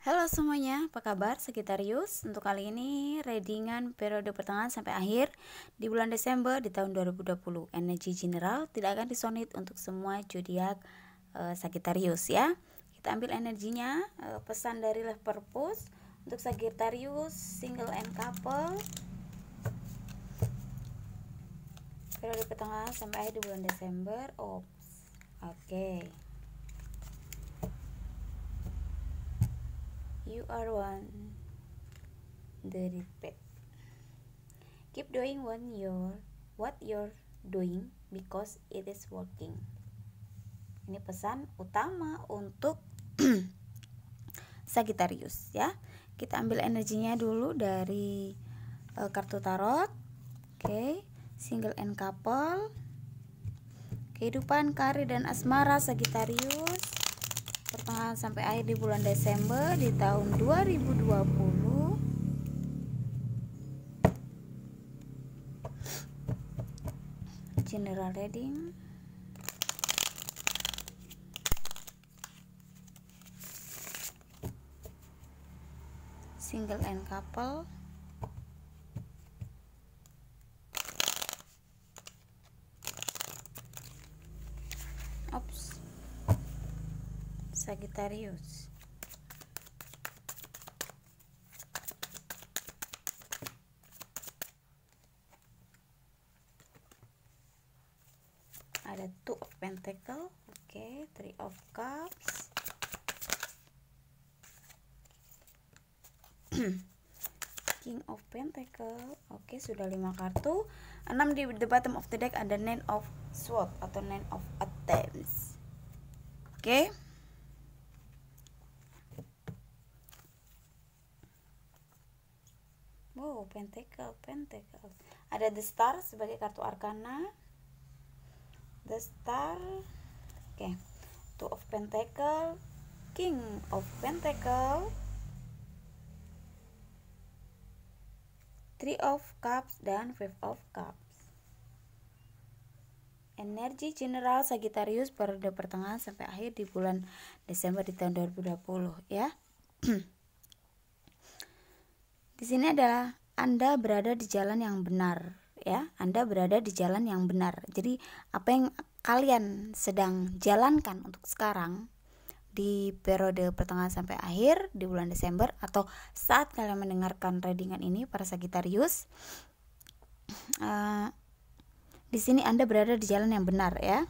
Halo semuanya, apa kabar Sagittarius? Untuk kali ini readingan periode pertengahan sampai akhir di bulan Desember di tahun 2020. Energi general tidak akan disonit untuk semua zodiak Sagittarius ya. Kita ambil energinya, pesan dari Love Purpose untuk Sagittarius, single and couple. Periode pertengahan sampai akhir di bulan Desember. Oke. You are one. The repeat. Keep doing what you're doing because it is working. Ini pesan utama untuk Sagittarius ya. Kita ambil energinya dulu dari kartu tarot. Oke, single and couple. Kehidupan, karir dan asmara Sagittarius pertengahan sampai akhir di bulan Desember di tahun 2020. General reading. Single and couple. Sagittarius. Ada Two of Pentacle, oke, Three of Cups. King of Pentacle, oke, sudah 5 kartu. 6 di the bottom of the deck ada Nine of Swords atau Nine of Attempts. Oke. Wow, Pentacle. Ada The Star sebagai kartu Arkana. The Star. Oke. Two of Pentacle, King of Pentacle, Three of Cups dan Five of Cups. Energi general Sagittarius periode pertengahan sampai akhir di bulan Desember di tahun 2020 ya. Di sini adalah Anda berada di jalan yang benar ya. Anda berada di jalan yang benar. Jadi apa yang kalian sedang jalankan untuk sekarang di periode pertengahan sampai akhir di bulan Desember atau saat kalian mendengarkan readingan ini para Sagittarius, di sini Anda berada di jalan yang benar ya.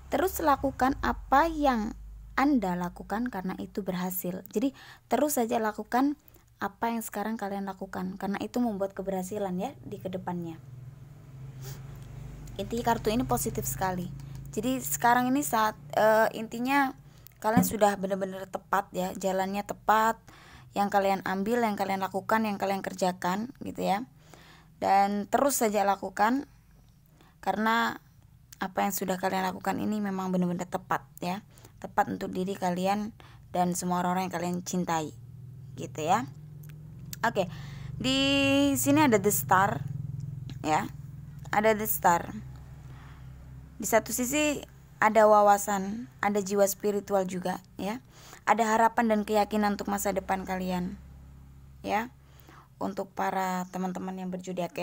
Terus lakukan apa yang Anda lakukan karena itu berhasil. Jadi terus saja lakukan apa yang sekarang kalian lakukan karena itu membuat keberhasilan ya di kedepannya. Inti kartu ini positif sekali. Jadi sekarang ini saat intinya kalian sudah benar-benar tepat ya, jalannya tepat, yang kalian ambil, yang kalian lakukan, yang kalian kerjakan gitu ya. Dan terus saja lakukan karena apa yang sudah kalian lakukan ini memang benar-benar tepat ya. Tepat untuk diri kalian dan semua orang-orang yang kalian cintai gitu ya. Oke, di sini ada The Star, ya, ada The Star. Di satu sisi ada wawasan, ada jiwa spiritual juga, ya. Ada harapan dan keyakinan untuk masa depan kalian, ya. Untuk para teman-teman yang berzodiak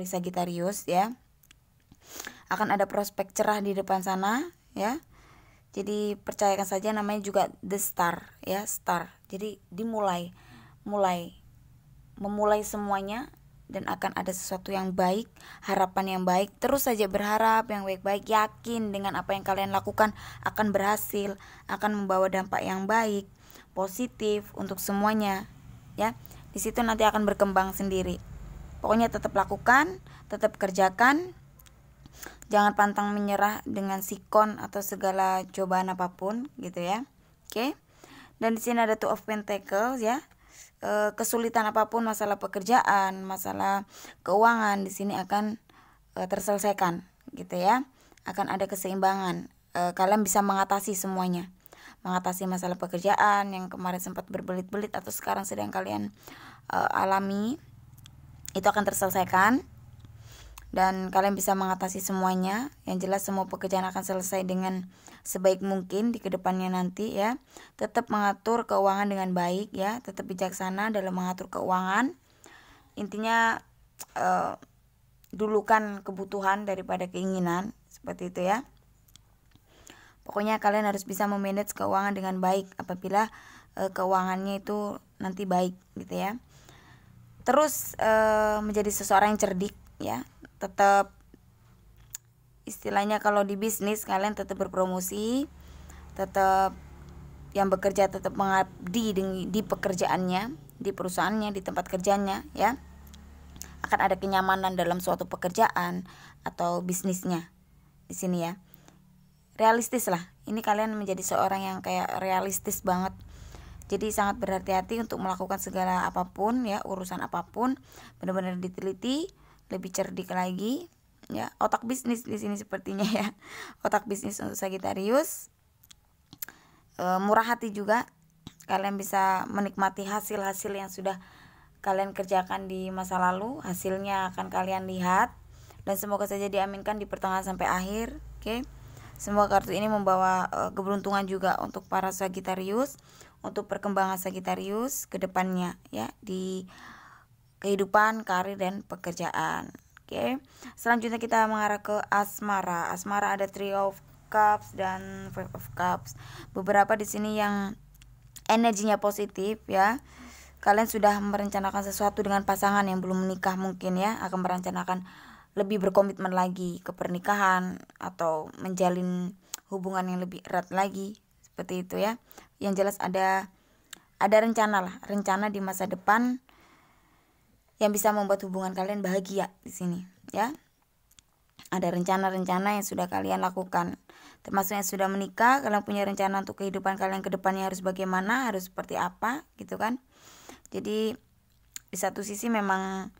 Sagittarius, ya, akan ada prospek cerah di depan sana, ya. Jadi percayakan saja, namanya juga The Star, ya, Star. Jadi memulai semuanya dan akan ada sesuatu yang baik, harapan yang baik. Terus saja berharap yang baik-baik, yakin dengan apa yang kalian lakukan akan berhasil, akan membawa dampak yang baik, positif untuk semuanya, ya. Di situ nanti akan berkembang sendiri. Pokoknya tetap lakukan, tetap kerjakan. Jangan pantang menyerah dengan sikon atau segala cobaan apapun gitu ya. Oke. Dan di sini ada Two of Pentacles ya. Kesulitan apapun, masalah pekerjaan, masalah keuangan di sini akan terselesaikan gitu ya. Akan ada keseimbangan. Kalian bisa mengatasi semuanya. Mengatasi masalah pekerjaan yang kemarin sempat berbelit-belit atau sekarang sedang kalian alami, itu akan terselesaikan. dan kalian bisa mengatasi semuanya. Yang jelas semua pekerjaan akan selesai dengan sebaik mungkin di kedepannya nanti ya. Tetap mengatur keuangan dengan baik ya, tetap bijaksana dalam mengatur keuangan. Intinya dulukan kebutuhan daripada keinginan, seperti itu ya. Pokoknya kalian harus bisa memanage keuangan dengan baik apabila keuangannya itu nanti baik gitu ya. Terus menjadi seseorang yang cerdik ya, tetap istilahnya kalau di bisnis kalian tetap berpromosi, tetap yang bekerja tetap mengabdi di pekerjaannya, di perusahaannya, di tempat kerjanya ya. Akan ada kenyamanan dalam suatu pekerjaan atau bisnisnya di sini ya. Realistis lah, ini kalian menjadi seorang yang kayak realistis banget. Jadi sangat berhati-hati untuk melakukan segala apapun ya, urusan apapun benar-benar diteliti, lebih cerdik lagi ya. Otak bisnis di sini sepertinya ya. Otak bisnis untuk Sagittarius. Murah hati juga. Kalian bisa menikmati hasil-hasil yang sudah kalian kerjakan di masa lalu. Hasilnya akan kalian lihat dan semoga saja diaminkan di pertengahan sampai akhir. Oke. Semoga kartu ini membawa keberuntungan juga untuk para Sagittarius, untuk perkembangan Sagittarius ke depannya ya, di kehidupan, karir dan pekerjaan. Oke. Selanjutnya kita mengarah ke asmara. Asmara ada Three of Cups dan Five of Cups. Beberapa di sini yang energinya positif ya. Kalian sudah merencanakan sesuatu dengan pasangan yang belum menikah mungkin ya, akan merencanakan lebih berkomitmen lagi ke pernikahan atau menjalin hubungan yang lebih erat lagi, seperti itu ya. Yang jelas ada rencana lah, rencana di masa depan yang bisa membuat hubungan kalian bahagia di sini ya. Ada rencana-rencana yang sudah kalian lakukan, termasuk yang sudah menikah. Kalian punya rencana untuk kehidupan kalian ke depannya harus bagaimana, harus seperti apa gitu kan. Jadi di satu sisi memang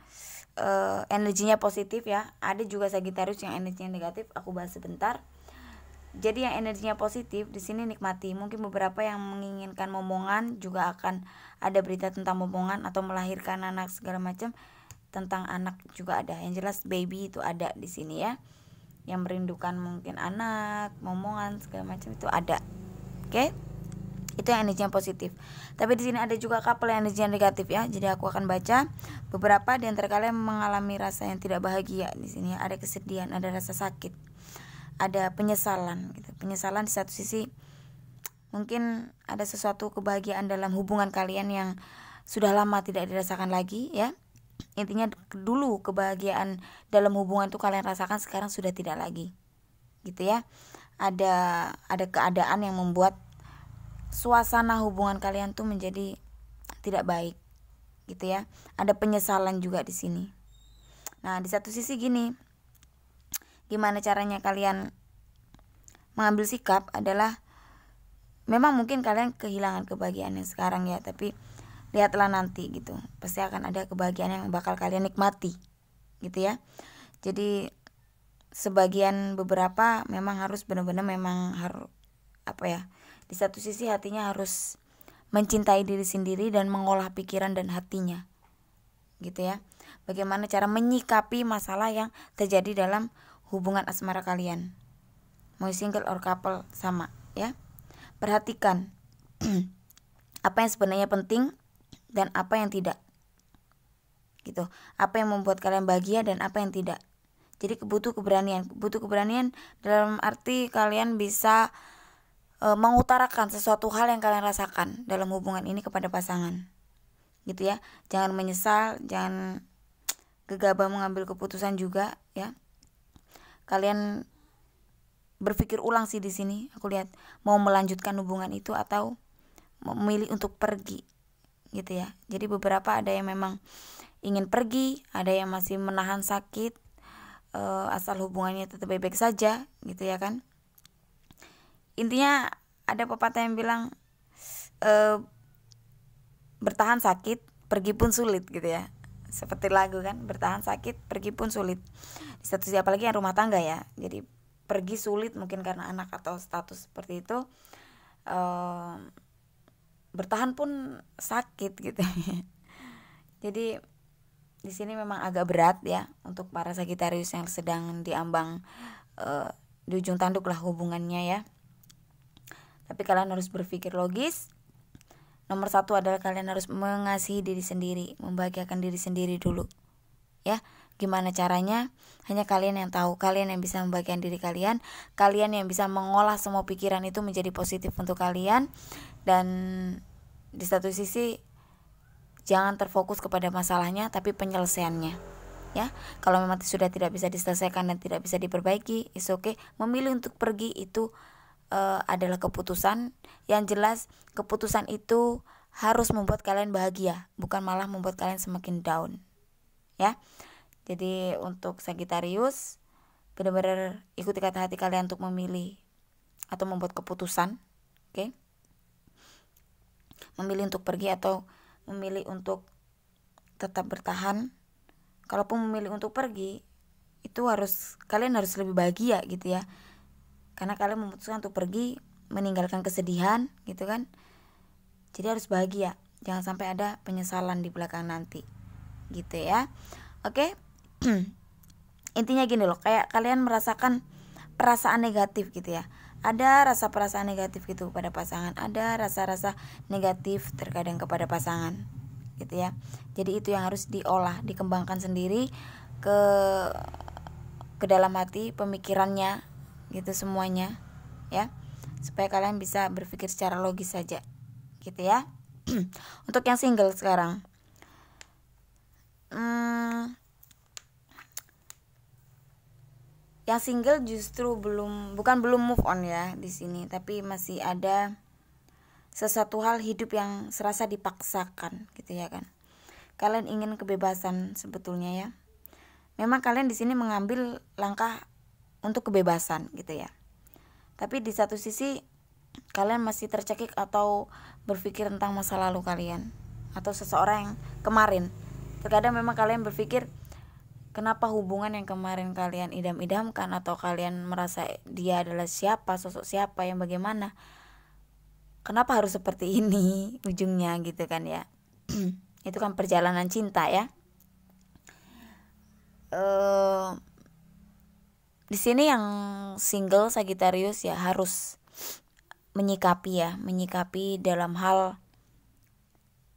energinya positif ya. Ada juga Sagittarius yang energinya negatif, aku bahas sebentar. Jadi yang energinya positif di sini nikmati. Mungkin beberapa yang menginginkan momongan juga akan ada berita tentang momongan atau melahirkan anak segala macam, tentang anak juga ada. Yang jelas baby itu ada di sini ya. Yang merindukan mungkin anak, momongan segala macam itu ada. Oke? Itu yang energinya positif. Tapi di sini ada juga couple yang energinya negatif ya. Jadi aku akan baca beberapa di antara kalian mengalami rasa yang tidak bahagia di sini. Ada kesedihan, ada rasa sakit, ada penyesalan gitu. Penyesalan di satu sisi mungkin ada sesuatu kebahagiaan dalam hubungan kalian yang sudah lama tidak dirasakan lagi ya. Intinya dulu kebahagiaan dalam hubungan itu kalian rasakan, sekarang sudah tidak lagi gitu ya. Ada keadaan yang membuat suasana hubungan kalian tuh menjadi tidak baik gitu ya. Ada penyesalan juga di sini. Nah, di satu sisi gini, gimana caranya kalian mengambil sikap adalah memang mungkin kalian kehilangan kebahagiaan yang sekarang ya, tapi lihatlah nanti gitu. Pasti akan ada kebahagiaan yang bakal kalian nikmati gitu ya. Jadi sebagian beberapa memang harus benar-benar memang harus apa ya, di satu sisi hatinya harus mencintai diri sendiri dan mengolah pikiran dan hatinya gitu ya. Bagaimana cara menyikapi masalah yang terjadi dalam hubungan asmara kalian, mau single or couple sama ya. Perhatikan apa yang sebenarnya penting dan apa yang tidak gitu. Apa yang membuat kalian bahagia dan apa yang tidak. Jadi butuh keberanian dalam arti kalian bisa mengutarakan sesuatu hal yang kalian rasakan dalam hubungan ini kepada pasangan gitu ya. Jangan menyesal, jangan gegabah mengambil keputusan juga ya. Kalian berpikir ulang sih di sini. Aku lihat mau melanjutkan hubungan itu atau memilih untuk pergi gitu ya. Jadi beberapa ada yang memang ingin pergi, ada yang masih menahan sakit, asal hubungannya tetap baik-baik saja gitu ya kan. Intinya ada pepatah yang bilang bertahan sakit, pergi pun sulit gitu ya. Seperti lagu kan, bertahan sakit, pergi pun sulit. Di satu sisi apalagi yang rumah tangga ya. Jadi pergi sulit mungkin karena anak atau status seperti itu. Bertahan pun sakit gitu. Jadi di sini memang agak berat ya untuk para Sagitarius yang sedang diambang di ujung tanduk lah hubungannya ya. Tapi kalian harus berpikir logis. Nomor 1 adalah kalian harus mengasihi diri sendiri, membahagiakan diri sendiri dulu. Ya, gimana caranya? Hanya kalian yang tahu, kalian yang bisa membahagiakan diri kalian, kalian yang bisa mengolah semua pikiran itu menjadi positif untuk kalian. Dan di satu sisi jangan terfokus kepada masalahnya, tapi penyelesaiannya. Ya, kalau memang sudah tidak bisa diselesaikan dan tidak bisa diperbaiki, it's okay. Memilih untuk pergi itu adalah keputusan. Yang jelas keputusan itu harus membuat kalian bahagia, bukan malah membuat kalian semakin down ya. Jadi untuk Sagittarius, benar-benar ikuti kata hati kalian untuk memilih atau membuat keputusan. Oke? Memilih untuk pergi atau memilih untuk tetap bertahan. Kalaupun memilih untuk pergi, itu kalian harus lebih bahagia gitu ya. Karena kalian memutuskan untuk pergi, meninggalkan kesedihan gitu kan. Jadi harus bahagia, jangan sampai ada penyesalan di belakang nanti gitu ya. Oke. Intinya gini loh, kayak kalian merasakan perasaan negatif gitu ya. Ada rasa perasaan negatif gitu pada pasangan, ada rasa-rasa negatif terkadang kepada pasangan gitu ya. Jadi itu yang harus diolah, dikembangkan sendiri ke dalam hati, pemikirannya gitu semuanya ya, supaya kalian bisa berpikir secara logis saja gitu ya. Untuk yang single sekarang, yang single justru bukan belum move on ya di sini, tapi masih ada sesuatu hal hidup yang serasa dipaksakan gitu ya kan. Kalian ingin kebebasan sebetulnya ya. Memang kalian di sini mengambil langkah untuk kebebasan gitu ya. Tapi di satu sisi kalian masih tercekik atau berpikir tentang masa lalu kalian atau seseorang yang kemarin. Terkadang memang kalian berpikir, kenapa hubungan yang kemarin kalian idam-idamkan atau kalian merasa dia adalah siapa, sosok siapa yang bagaimana, kenapa harus seperti ini ujungnya gitu kan ya. Itu kan perjalanan cinta ya. Di sini yang single Sagittarius ya harus menyikapi dalam hal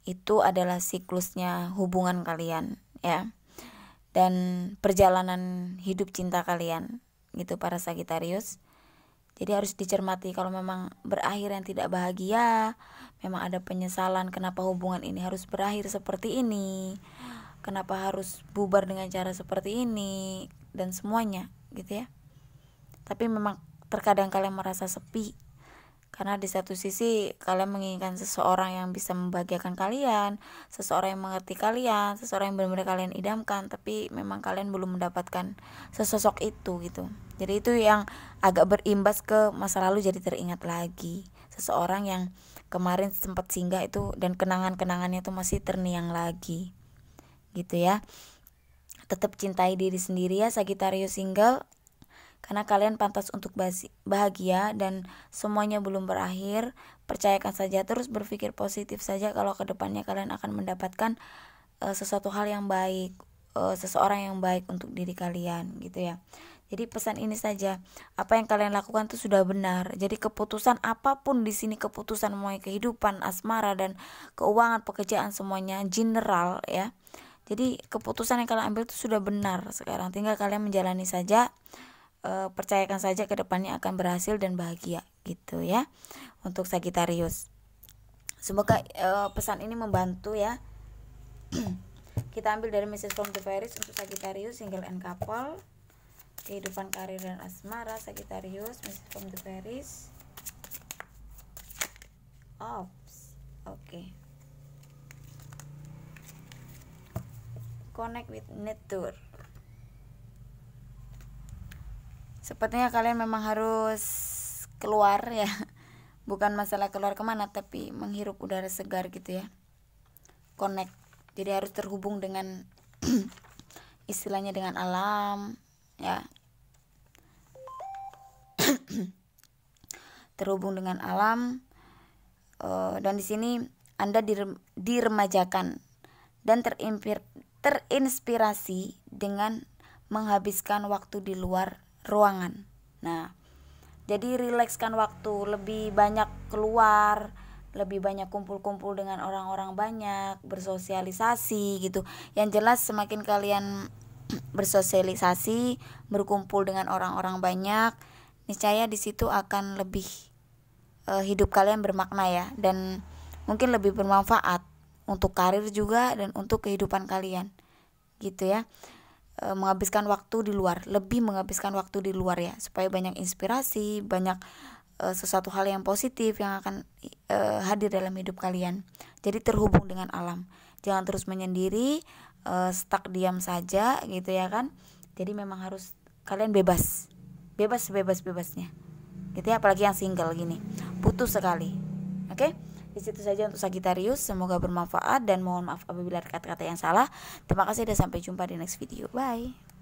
itu adalah siklusnya hubungan kalian ya, dan perjalanan hidup cinta kalian gitu para Sagittarius. Jadi harus dicermati, kalau memang berakhir yang tidak bahagia, memang ada penyesalan kenapa hubungan ini harus berakhir seperti ini, kenapa harus bubar dengan cara seperti ini dan semuanya gitu ya. Tapi memang terkadang kalian merasa sepi karena di satu sisi kalian menginginkan seseorang yang bisa membahagiakan kalian, seseorang yang mengerti kalian, seseorang yang benar-benar kalian idamkan, tapi memang kalian belum mendapatkan sesosok itu gitu. Jadi itu yang agak berimbas ke masa lalu, jadi teringat lagi seseorang yang kemarin sempat singgah itu, dan kenangan-kenangannya itu masih terngiang lagi gitu ya. Tetap cintai diri sendiri ya Sagittarius single, karena kalian pantas untuk bahagia dan semuanya belum berakhir. Percayakan saja, terus berpikir positif saja kalau kedepannya kalian akan mendapatkan sesuatu hal yang baik, seseorang yang baik untuk diri kalian gitu ya. Jadi pesan ini saja, apa yang kalian lakukan itu sudah benar. Jadi keputusan apapun di sini, keputusan mulai kehidupan, asmara dan keuangan, pekerjaan, semuanya general ya. Jadi keputusan yang kalian ambil itu sudah benar. Sekarang tinggal kalian menjalani saja. Percayakan saja ke depannya akan berhasil dan bahagia gitu ya untuk Sagittarius. Semoga pesan ini membantu ya. Kita ambil dari message from the fairies untuk Sagittarius single and couple, kehidupan, karir dan asmara Sagittarius. Message from the fairies. Oke. Connect with nature. Sepertinya kalian memang harus keluar ya. Bukan masalah keluar kemana, tapi menghirup udara segar gitu ya. Connect. Jadi harus terhubung dengan istilahnya dengan alam ya. Terhubung dengan alam. Dan di sini Anda diremajakan dan terinspirasi dengan menghabiskan waktu di luar ruangan. Nah, jadi rilekskan waktu, lebih banyak keluar, lebih banyak kumpul-kumpul dengan orang-orang banyak, bersosialisasi gitu. Yang jelas semakin kalian bersosialisasi, berkumpul dengan orang-orang banyak, niscaya di situ akan lebih hidup kalian bermakna ya, dan mungkin lebih bermanfaat untuk karir juga dan untuk kehidupan kalian gitu ya. Menghabiskan waktu di luar, lebih menghabiskan waktu di luar ya, supaya banyak inspirasi, banyak sesuatu hal yang positif yang akan hadir dalam hidup kalian. Jadi terhubung dengan alam, jangan terus menyendiri, stuck diam saja gitu ya kan. Jadi memang harus kalian bebas sebebas-bebasnya gitu ya, apalagi yang single gini, butuh sekali. Oke? Di situ saja untuk Sagittarius, semoga bermanfaat dan mohon maaf apabila ada kata-kata yang salah. Terima kasih dan sampai jumpa di next video. Bye.